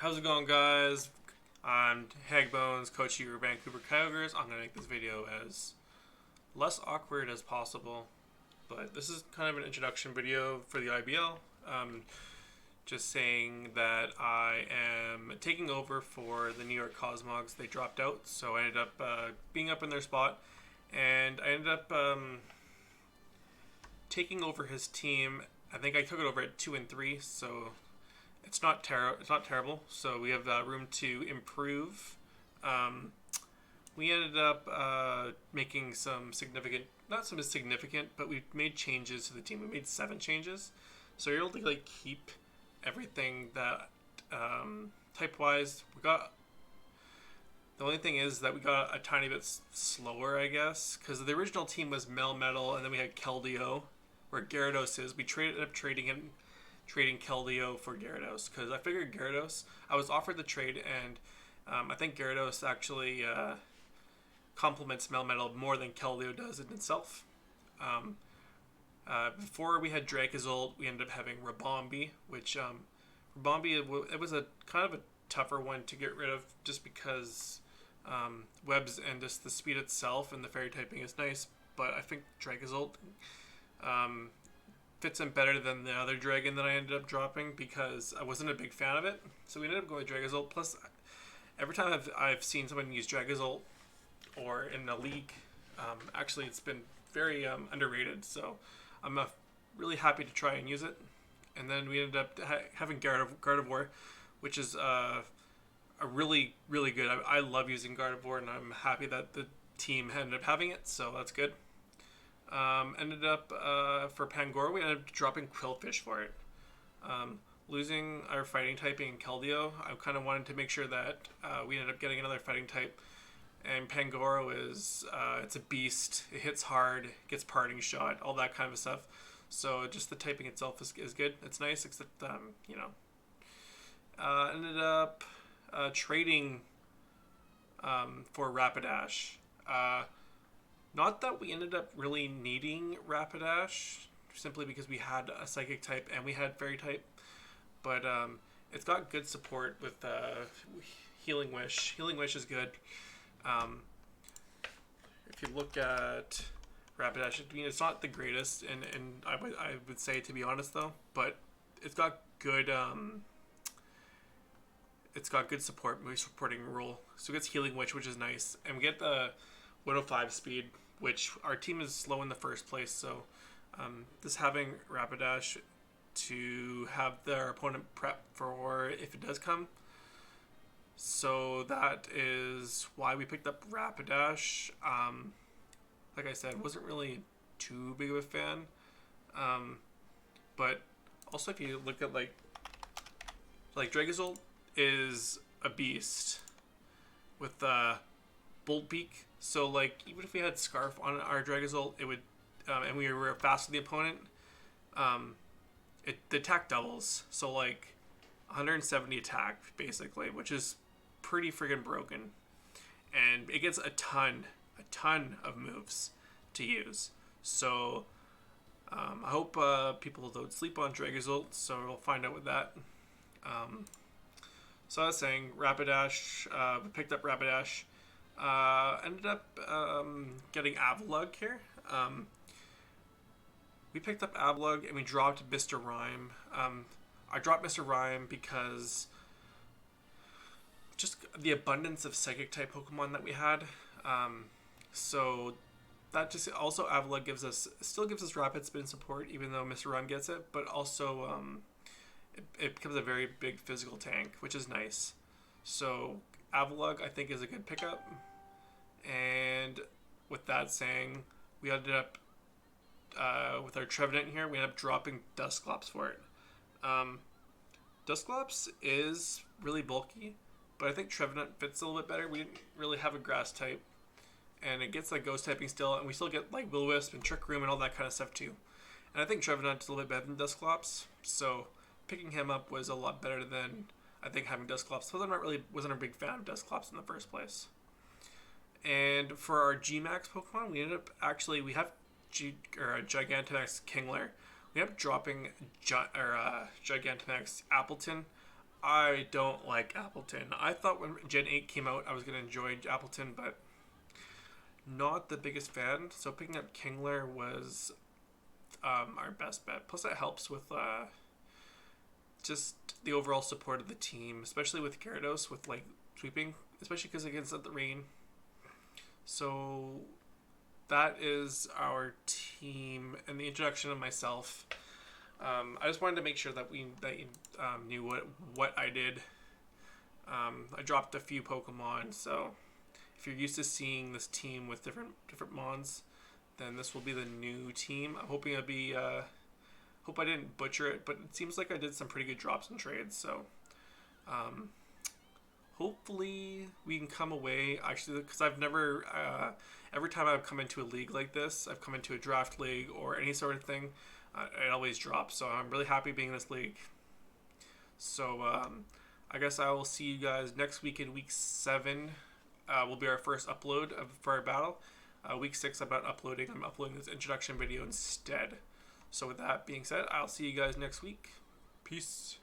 How's it going, guys? I'm Hagbones, coach of your Vancouver Coyotes. I'm going to make this video as less awkward as possible, but this is kind of an introduction video for the IBL. Just saying that I am taking over for the New York Cosmogs. They dropped out, so I ended up being up in their spot, and I ended up taking over his team. I think I took it over at 2-3, so it's not terrible. So we have room to improve. We ended up making some significant, not some significant, but we made changes to the team. We made 7 changes, so you're able to keep everything that type wise. We got, the only thing is that we got a tiny bit slower, I guess, because the original team was Melmetal, and then we had Keldeo, where Gyarados is. We ended up trading Keldeo for Gyarados, because I figured Gyarados, I was offered the trade, and I think Gyarados actually complements Melmetal more than Keldeo does in itself. Before we had Dracozolt, we ended up having Rabombi, which Rabombi, it was a kind of a tougher one to get rid of, just because webs and just the speed itself and the fairy typing is nice, but I think Dracozolt fits in better than the other dragon that I ended up dropping, because I wasn't a big fan of it. So we ended up going with Dracozolt. Plus, every time I've seen someone use Dracozolt or in a league, actually it's been very underrated. So I'm really happy to try and use it. And then we ended up having Gardevoir, which is a really, really good. I love using Gardevoir, and I'm happy that the team ended up having it, so that's good. Ended up for Pangoro, we ended up dropping Quillfish for it. Losing our fighting typing in Keldeo, I kind of wanted to make sure that we ended up getting another fighting type. And Pangoro is it's a beast. It hits hard, gets parting shot, all that kind of stuff. So just the typing itself is good. It's nice, except ended up trading for Rapidash. Not that we ended up really needing Rapidash, simply because we had a Psychic type and we had Fairy type. But it's got good support with Healing Wish. Healing Wish is good. If you look at Rapidash, I mean, it's not the greatest, and I would say, to be honest, though, but it's got good support. We're supporting Rule, so it gets Healing Wish, which is nice, and we get the 105 speed, which our team is slow in the first place. So this having Rapidash to have their opponent prep for if it does come. So that is why we picked up Rapidash. Like I said, wasn't really too big of a fan. But also, if you look at like Dracozolt is a beast with Bolt Beak. So even if we had Scarf on our Dracozolt, it would, and we were faster than the opponent, the attack doubles. So 170 attack basically, which is pretty friggin' broken, and it gets a ton of moves to use. So I hope people don't sleep on Dracozolt, so we'll find out with that. So I was saying Rapidash, we picked up Rapidash, ended up getting Avalugg here. We picked up Avalugg and we dropped Mr. Rhyme. I dropped Mr. Rhyme because just the abundance of Psychic type Pokemon that we had. So that just also Avalugg still gives us Rapid Spin support, even though Mr. Rhyme gets it, but also it becomes a very big physical tank, which is nice. So Avalugg, I think, is a good pickup. And with that saying, we ended up with our Trevenant here, we ended up dropping Dusclops for it. Dusclops is really bulky, but I think Trevenant fits a little bit better. We didn't really have a grass type, and it gets Ghost typing still, and we still get Will-O-Wisp and Trick Room and all that kind of stuff too. And I think Trevenant is a little bit better than Dusclops, so picking him up was a lot better than I think having Dusclops. So I wasn't a big fan of Dusclops in the first place. And for our G-Max Pokemon, we ended up we have Gigantamax Kingler. We ended up dropping Gigantamax Appleton. I don't like Appleton. I thought when Gen 8 came out, I was going to enjoy Appleton, but not the biggest fan. So picking up Kingler was our best bet. Plus, that helps with just the overall support of the team, especially with Gyarados, with like sweeping, especially because against the rain. So that is our team and the introduction of myself. I just wanted to make sure that you knew what I did. I dropped a few Pokemon, so if you're used to seeing this team with different mons, then this will be the new team. I'm hoping it'll be. Hope I didn't butcher it, but it seems like I did some pretty good drops and trades. So, hopefully we can come away. Actually, because I've never. Every time I've come into a league like this, I've come into a draft league or any sort of thing, it always drops. So I'm really happy being in this league. So I guess I will see you guys next week in week 7. Will be our first upload for our battle. Week 6 I'm uploading this introduction video instead. So with that being said, I'll see you guys next week. Peace.